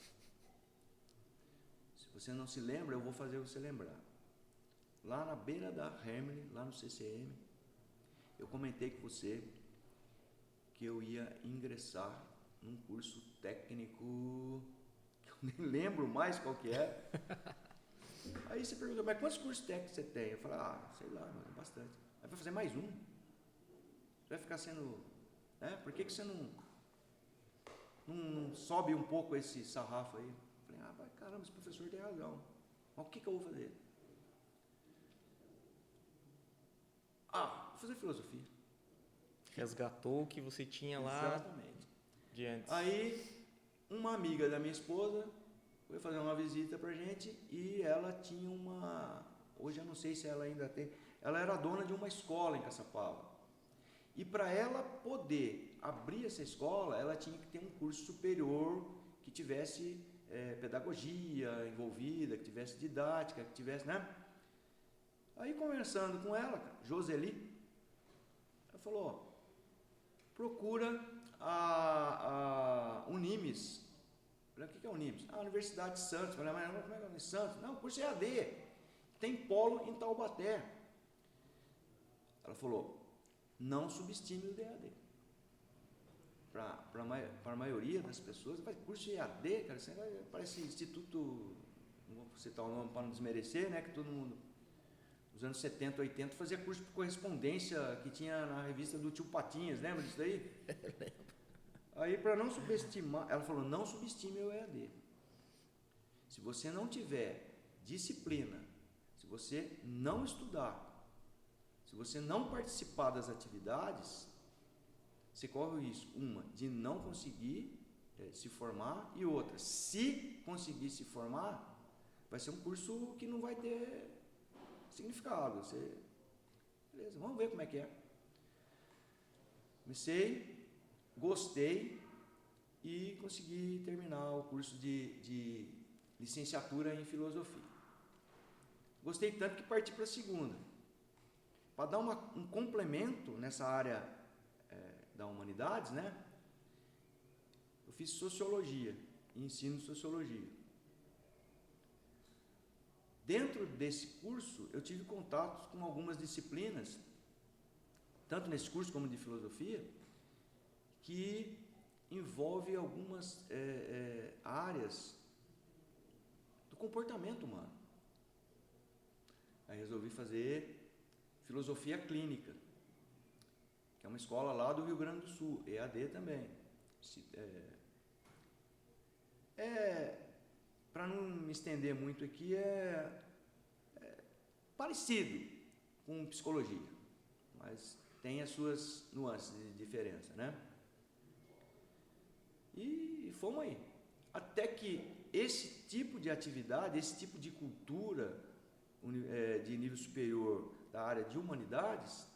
[SPEAKER 2] Se você não se lembra, eu vou fazer você lembrar. Lá na beira da Hermle, lá no CCM, eu comentei com você que eu ia ingressar num curso técnico que eu nem lembro mais qual que é. Aí você pergunta, mas quantos cursos técnicos você tem? Eu falo, sei lá, mas é bastante. Aí vai fazer mais um? Você vai ficar sendo... Por que você não sobe um pouco esse sarrafo aí? Eu falei, caramba, esse professor tem razão. Mas o que eu vou fazer? Vou fazer filosofia.
[SPEAKER 1] Resgatou o que você tinha lá.
[SPEAKER 2] Exatamente.
[SPEAKER 1] De antes.
[SPEAKER 2] Aí, uma amiga da minha esposa foi fazer uma visita pra gente e ela tinha hoje eu não sei se ela ainda tem, ela era dona de uma escola em Caçapava. E para ela poder abrir essa escola, ela tinha que ter um curso superior que tivesse pedagogia envolvida, que tivesse didática, que tivesse, né? Aí conversando com ela, Joseli, ela falou, procura a Unimes. Eu falei, o que é a Unimes? A Universidade de Santos. Eu falei, mas como é que é de Santos? Não, o curso é EAD. Tem polo em Taubaté. Ela falou, não subestime o EAD. Para a maioria das pessoas, vai curso EAD, cara, você parece instituto, não vou citar o nome para não desmerecer, né, que todo mundo, nos anos 70, 80, fazia curso por correspondência que tinha na revista do Tio Patinhas, lembra disso daí? Aí, para não subestimar, ela falou, não subestime o EAD. Se você não tiver disciplina, se você não estudar, se você não participar das atividades, você corre o risco, de não conseguir se formar, e outra, se conseguir se formar, vai ser um curso que não vai ter significado. Beleza, vamos ver como é que é. Comecei, gostei e consegui terminar o curso de licenciatura em filosofia. Gostei tanto que parti para a segunda. Para dar um complemento nessa área da humanidades, né? Eu fiz sociologia e ensino sociologia. Dentro desse curso, eu tive contatos com algumas disciplinas, tanto nesse curso como de filosofia, que envolve algumas áreas do comportamento humano. Aí resolvi fazer filosofia clínica, que é uma escola lá do Rio Grande do Sul, EAD também. Para não me estender muito aqui, parecido com psicologia, mas tem as suas nuances de diferença, né? E fomos aí. Até que esse tipo de atividade, esse tipo de cultura de nível superior da área de humanidades,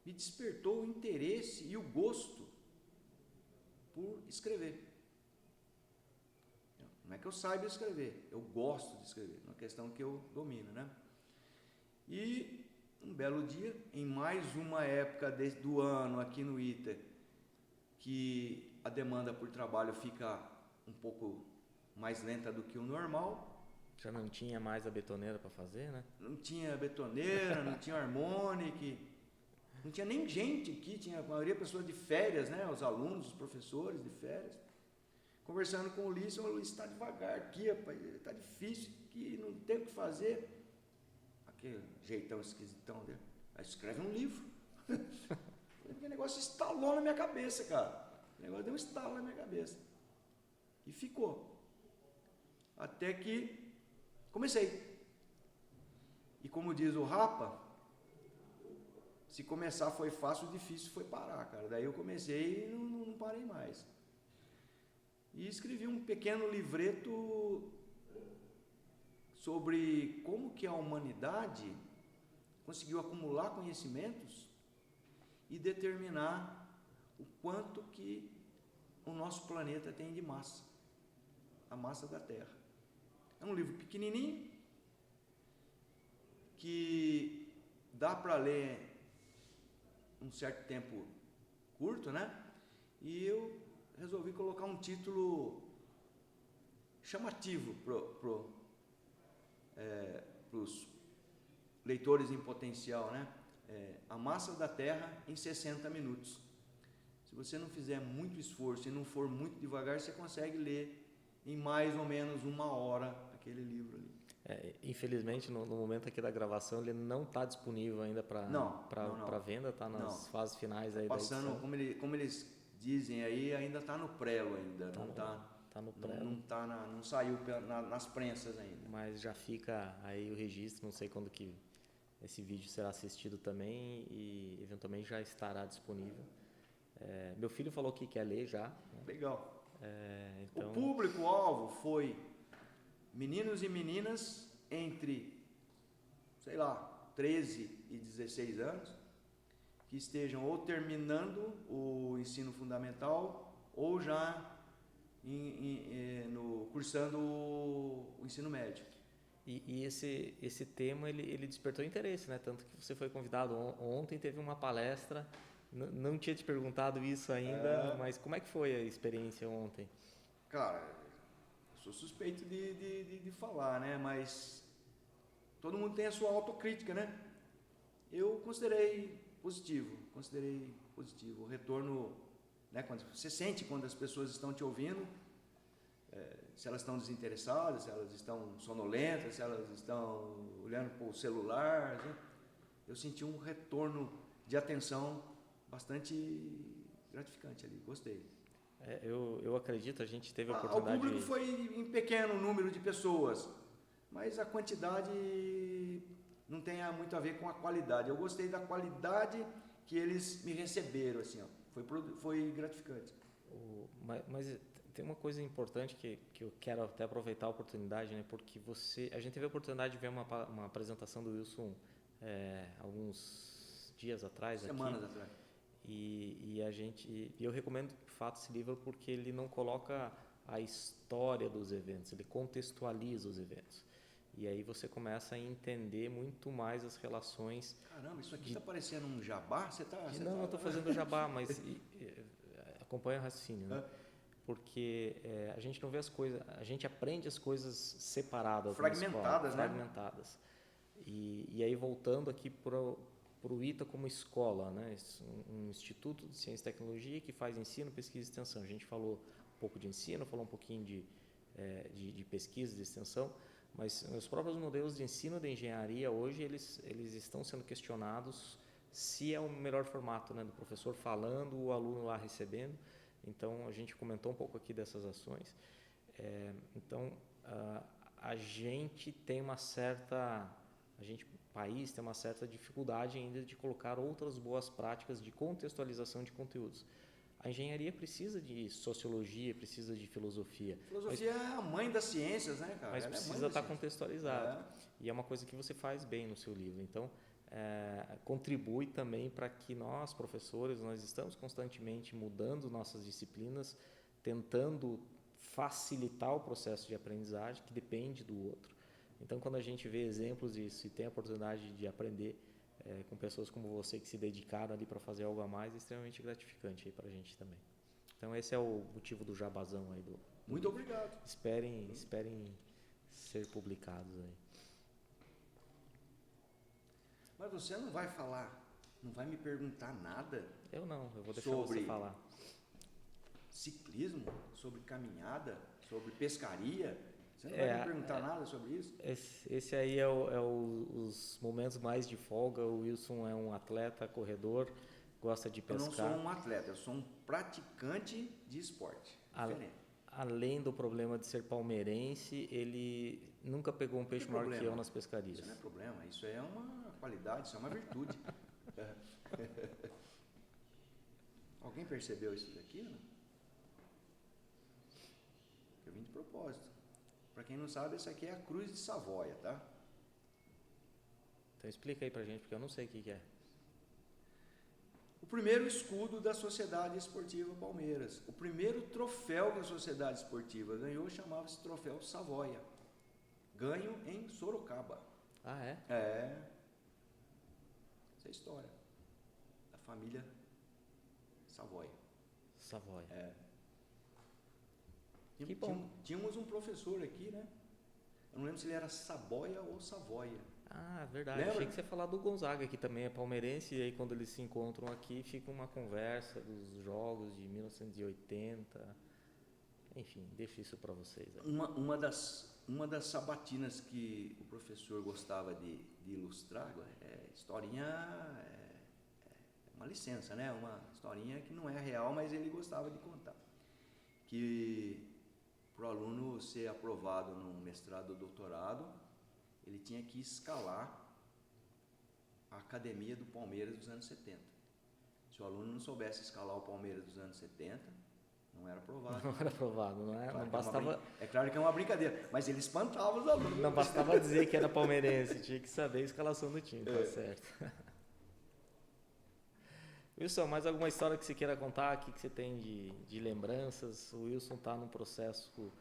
[SPEAKER 2] me despertou o interesse e o gosto por escrever. Não é que eu saiba escrever, eu gosto de escrever, é uma questão que eu domino, né? E um belo dia, em mais uma época do ano aqui no ITA, que a demanda por trabalho fica um pouco mais lenta do que o normal.
[SPEAKER 1] Já não tinha mais a betoneira para fazer, né?
[SPEAKER 2] Não tinha betoneira, não tinha harmônica, não tinha nem gente aqui, tinha a maioria pessoas de férias, né? Os alunos, os professores de férias. Conversando com o Ulisses, o Ulisses está devagar aqui, rapaz, está difícil aqui, não tem o que fazer. Aquele jeitão esquisitão dele. Aí escreve um livro. O negócio estalou na minha cabeça, cara. O negócio deu um estalo na minha cabeça. E ficou. Até que comecei. E como diz o Rapa, se começar foi fácil, difícil foi parar, cara. Daí eu comecei e não parei mais. E escrevi um pequeno livreto sobre como que a humanidade conseguiu acumular conhecimentos e determinar o quanto que o nosso planeta tem de massa, a massa da Terra. É um livro pequenininho que dá para ler um certo tempo curto, né? E eu resolvi colocar um título chamativo para os leitores em potencial, né? A massa da Terra em 60 minutos. Se você não fizer muito esforço e não for muito devagar, você consegue ler em mais ou menos 1 hora aquele livro ali.
[SPEAKER 1] Infelizmente, no momento aqui da gravação, ele não está disponível ainda para venda, está nas fases finais aí
[SPEAKER 2] passando,
[SPEAKER 1] da edição.
[SPEAKER 2] Como eles dizem aí, ainda está no prelo ainda, não saiu nas prensas ainda.
[SPEAKER 1] Mas já fica aí o registro, não sei quando que esse vídeo será assistido também e eventualmente já estará disponível. Meu filho falou que quer ler já. Né?
[SPEAKER 2] Legal.
[SPEAKER 1] Então...
[SPEAKER 2] O público-alvo foi meninos e meninas entre, 13 e 16 anos, que estejam ou terminando o ensino fundamental ou já cursando o ensino médio.
[SPEAKER 1] E esse tema ele despertou interesse, né? Tanto que você foi convidado ontem, teve uma palestra. Não tinha te perguntado isso ainda, mas como é que foi a experiência ontem?
[SPEAKER 2] Cara, eu sou suspeito de falar, né? Mas todo mundo tem a sua autocrítica, né? Eu considerei positivo. O retorno, né? Quando você sente quando as pessoas estão te ouvindo, se elas estão desinteressadas, se elas estão sonolentas, se elas estão olhando para o celular, né? Eu senti um retorno de atenção bastante gratificante ali, gostei.
[SPEAKER 1] Eu acredito, a gente teve a oportunidade...
[SPEAKER 2] O público foi em pequeno número de pessoas, mas a quantidade não tem muito a ver com a qualidade. Eu gostei da qualidade que eles me receberam, assim, ó. Foi gratificante.
[SPEAKER 1] Mas tem uma coisa importante que eu quero até aproveitar a oportunidade, né? Porque a gente teve a oportunidade de ver uma apresentação do Wilson alguns dias atrás.
[SPEAKER 2] Semanas atrás.
[SPEAKER 1] E eu recomendo de fato esse livro porque ele não coloca a história dos eventos, ele contextualiza os eventos. E aí você começa a entender muito mais as relações.
[SPEAKER 2] Caramba, isso aqui está parecendo um jabá?
[SPEAKER 1] Não, eu estou fazendo jabá, mas acompanha o raciocínio, né? Porque a gente não vê as coisas, a gente aprende as coisas separadas,
[SPEAKER 2] fragmentadas, né?
[SPEAKER 1] Fragmentadas. E aí voltando aqui para o ITA como escola, né? Um instituto de ciência e tecnologia que faz ensino, pesquisa e extensão. A gente falou um pouco de ensino, falou um pouquinho de pesquisa, de extensão, mas os próprios modelos de ensino de engenharia hoje eles estão sendo questionados se é o melhor formato, né? Do professor falando, o aluno lá recebendo. Então a gente comentou um pouco aqui dessas ações. Então a gente tem uma certa, o país tem uma certa dificuldade ainda de colocar outras boas práticas de contextualização de conteúdos. A engenharia precisa de sociologia, precisa de filosofia.
[SPEAKER 2] Filosofia é a mãe das ciências, né, cara?
[SPEAKER 1] Mas precisa estar contextualizado. E é uma coisa que você faz bem no seu livro. Então, contribui também para que nós, professores, nós estamos constantemente mudando nossas disciplinas, tentando facilitar o processo de aprendizagem, que depende do outro. Então, quando a gente vê exemplos disso e tem a oportunidade de aprender com pessoas como você que se dedicaram ali para fazer algo a mais, é extremamente gratificante para a gente também. Então, esse é o motivo do jabazão aí do
[SPEAKER 2] Muito obrigado.
[SPEAKER 1] Esperem ser publicados aí.
[SPEAKER 2] Mas você não vai falar, não vai me perguntar nada?
[SPEAKER 1] Eu vou deixar você falar.
[SPEAKER 2] Ciclismo, sobre caminhada, sobre pescaria? Você não vai me perguntar nada sobre isso?
[SPEAKER 1] Esse aí é os momentos mais de folga. O Wilson é um atleta, corredor, gosta de pescar.
[SPEAKER 2] Eu não sou um atleta, eu sou um praticante de esporte.
[SPEAKER 1] Além do problema de ser palmeirense, ele nunca pegou um peixe maior que eu nas pescarias.
[SPEAKER 2] Isso não é problema, isso é uma qualidade, isso é uma virtude. Alguém percebeu isso daqui? Não? Eu vim de propósito. Para quem não sabe, essa aqui é a Cruz de Savoia, tá?
[SPEAKER 1] Então explica aí pra gente, porque eu não sei o que é.
[SPEAKER 2] O primeiro escudo da Sociedade Esportiva Palmeiras. O primeiro troféu que a Sociedade Esportiva ganhou chamava-se Troféu Savoia. Ganho em Sorocaba.
[SPEAKER 1] Ah, é?
[SPEAKER 2] Essa é a história da família Savoia.
[SPEAKER 1] Que bom.
[SPEAKER 2] Tínhamos um professor aqui, né? Eu não lembro se ele era Saboia ou Savoia.
[SPEAKER 1] Ah, verdade.
[SPEAKER 2] Lembra?
[SPEAKER 1] Achei que você ia falar do Gonzaga, que também é palmeirense, e aí quando eles se encontram aqui, fica uma conversa dos jogos de 1980. Enfim, deixo isso para vocês.
[SPEAKER 2] Uma das sabatinas que o professor gostava de ilustrar, historinha uma licença, né? Uma historinha que não é real, mas ele gostava de contar. Que para o aluno ser aprovado no mestrado ou doutorado, ele tinha que escalar a academia do Palmeiras dos anos 70. Se o aluno não soubesse escalar o Palmeiras dos anos 70, não era aprovado.
[SPEAKER 1] Não era aprovado, não é?
[SPEAKER 2] Claro,
[SPEAKER 1] não bastava...
[SPEAKER 2] É claro que é uma brincadeira, mas ele espantava os alunos.
[SPEAKER 1] Não bastava dizer que era palmeirense, tinha que saber a escalação do time, tá certo. Wilson, mais alguma história que você queira contar aqui que você tem de lembranças? O Wilson está num processo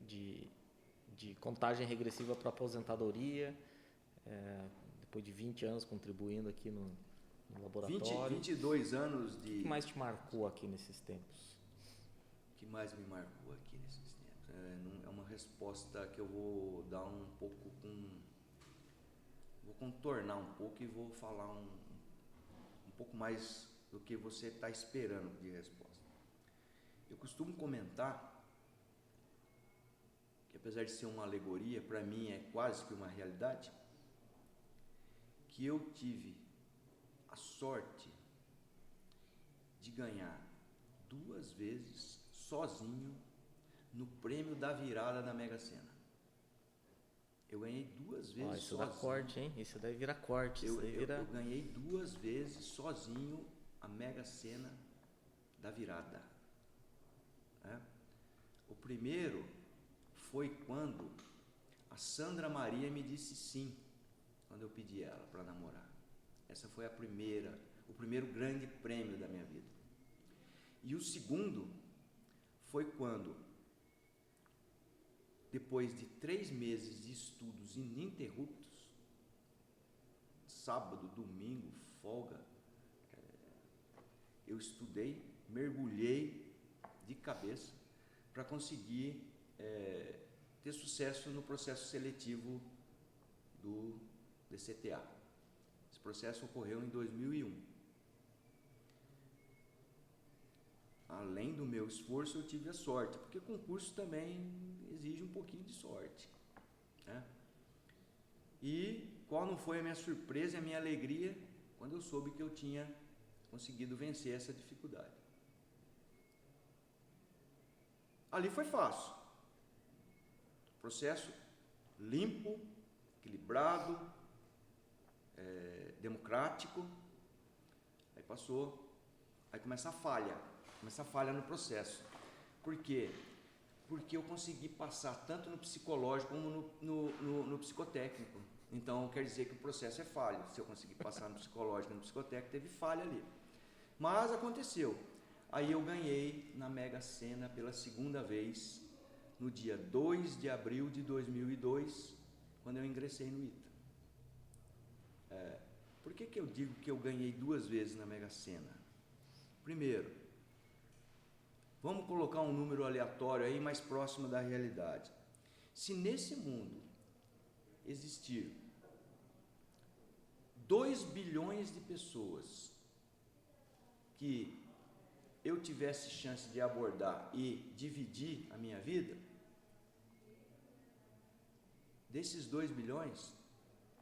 [SPEAKER 1] de contagem regressiva para aposentadoria, depois de 20 anos contribuindo aqui no laboratório.
[SPEAKER 2] 22 anos de...
[SPEAKER 1] O que mais te marcou aqui nesses tempos?
[SPEAKER 2] O que mais me marcou aqui nesses tempos? É uma resposta que eu vou dar um pouco vou contornar um pouco e vou falar um pouco mais do que você está esperando de resposta. Eu costumo comentar que, apesar de ser uma alegoria, para mim é quase que uma realidade, que eu tive a sorte de ganhar 2 vezes sozinho no prêmio da virada da Mega Sena. Eu ganhei 2 vezes
[SPEAKER 1] isso
[SPEAKER 2] sozinho.
[SPEAKER 1] dá corte, hein? Isso daí vira corte.
[SPEAKER 2] Eu ganhei 2 vezes sozinho a Mega Sena da virada. O primeiro foi quando a Sandra Maria me disse sim, quando eu pedi ela para namorar. Essa foi o primeiro grande prêmio da minha vida. E o segundo foi quando, depois de 3 meses de estudos ininterruptos, sábado, domingo, folga, eu estudei, mergulhei de cabeça para conseguir ter sucesso no processo seletivo do DCTA. Esse processo ocorreu em 2001. Além do meu esforço, eu tive a sorte, porque concurso também exige um pouquinho de sorte, né? E qual não foi a minha surpresa e a minha alegria quando eu soube que eu tinha conseguido vencer essa dificuldade. Ali foi fácil. Processo limpo, equilibrado, democrático. Aí passou, aí começa a falha no processo. Por quê? Porque eu consegui passar tanto no psicológico como no psicotécnico. Então, quer dizer que o processo é falho. Se eu conseguir passar no psicológico e no psicotécnico, teve falha ali. Mas aconteceu. Aí eu ganhei na Mega Sena pela segunda vez, no dia 2 de abril de 2002, quando eu ingressei no ITA. Por que eu digo que eu ganhei 2 vezes na Mega Sena? Primeiro, vamos colocar um número aleatório aí mais próximo da realidade. Se nesse mundo existir 2 bilhões de pessoas que eu tivesse chance de abordar e dividir a minha vida, desses 2 bilhões,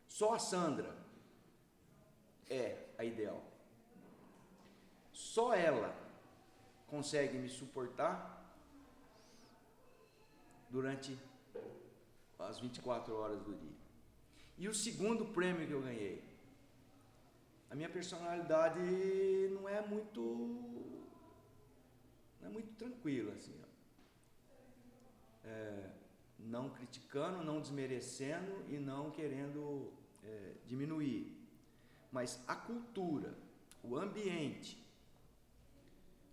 [SPEAKER 2] só a Sandra é a ideal. Só ela consegue me suportar durante as 24 horas do dia. E o segundo prêmio que eu ganhei, a minha personalidade não é muito tranquila, assim, não criticando, não desmerecendo e não querendo diminuir, mas a cultura, o ambiente,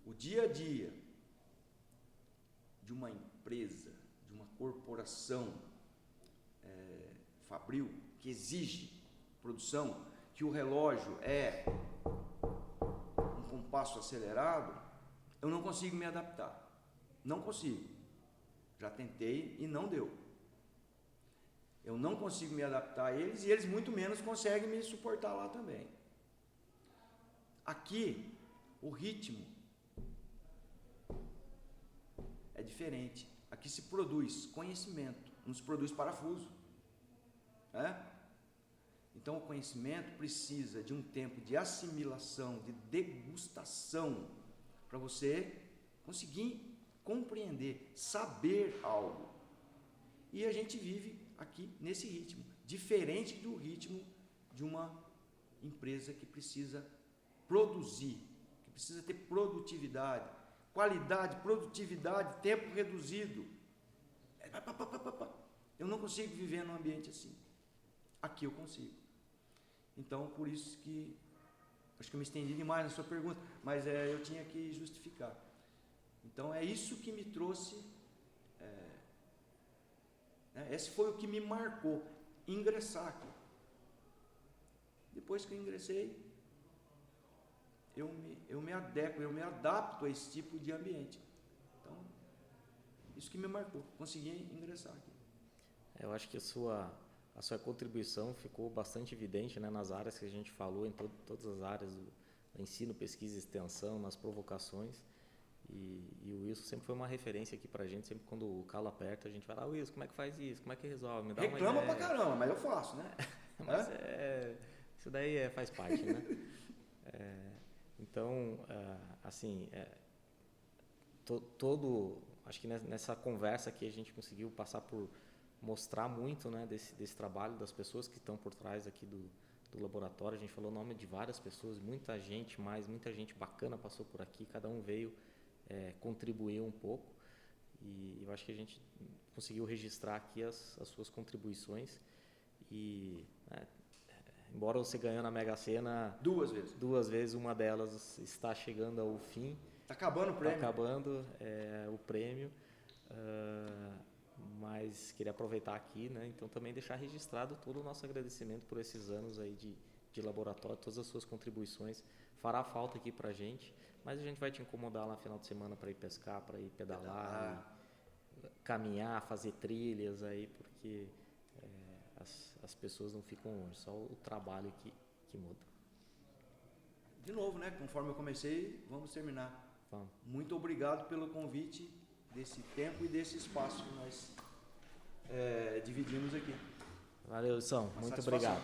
[SPEAKER 2] o dia a dia de uma empresa, de uma corporação fabril que exige produção, que o relógio é um compasso acelerado, eu não consigo me adaptar. Não consigo. Já tentei e não deu. Eu não consigo me adaptar a eles e eles muito menos conseguem me suportar lá também. Aqui, o ritmo é diferente. Aqui se produz conhecimento, não se produz parafuso. Então, o conhecimento precisa de um tempo de assimilação, de degustação, para você conseguir compreender, saber algo. E a gente vive aqui nesse ritmo, diferente do ritmo de uma empresa que precisa produzir, que precisa ter produtividade, qualidade, produtividade, tempo reduzido. Eu não consigo viver num ambiente assim. Aqui eu consigo. Então, por isso que acho que eu me estendi demais na sua pergunta, mas eu tinha que justificar. Então, é isso que me trouxe, esse foi o que me marcou, ingressar aqui. Depois que eu ingressei, eu me adequo, eu me adapto a esse tipo de ambiente. Então, isso que me marcou, consegui ingressar aqui.
[SPEAKER 1] Eu acho que a sua contribuição ficou bastante evidente, né, nas áreas que a gente falou, em todas as áreas do ensino, pesquisa e extensão, nas provocações. E o Wilson sempre foi uma referência aqui pra gente, sempre quando o calo aperta, a gente vai lá, Wilson, como é que faz isso? Como é que resolve? Me dá
[SPEAKER 2] Reclama
[SPEAKER 1] uma ideia.
[SPEAKER 2] pra caramba, mas eu faço, né?
[SPEAKER 1] Mas isso daí faz parte, né? Então, assim, acho que nessa conversa aqui a gente conseguiu passar por mostrar muito, né, desse trabalho das pessoas que estão por trás aqui do laboratório. A gente falou o nome de várias pessoas, muita gente bacana passou por aqui, cada um veio contribuir um pouco, e eu acho que a gente conseguiu registrar aqui as suas contribuições. E embora você ganhou na Mega Sena
[SPEAKER 2] 2 vezes,
[SPEAKER 1] 2 vezes, uma delas está chegando ao fim.
[SPEAKER 2] Tá acabando o prêmio.
[SPEAKER 1] Tá acabando o prêmio, mas queria aproveitar aqui, né? Então também deixar registrado todo o nosso agradecimento por esses anos aí de laboratório, todas as suas contribuições. Fará falta aqui pra gente, mas a gente vai te incomodar lá no final de semana para ir pescar, para ir pedalar, caminhar, fazer trilhas aí, porque as pessoas não ficam longe, só o trabalho que muda.
[SPEAKER 2] De novo, né? Conforme eu comecei, vamos terminar.
[SPEAKER 1] Vamos.
[SPEAKER 2] Muito obrigado pelo convite, desse tempo e desse espaço que nós dividimos aqui.
[SPEAKER 1] Valeu, Wilson. Muito obrigado.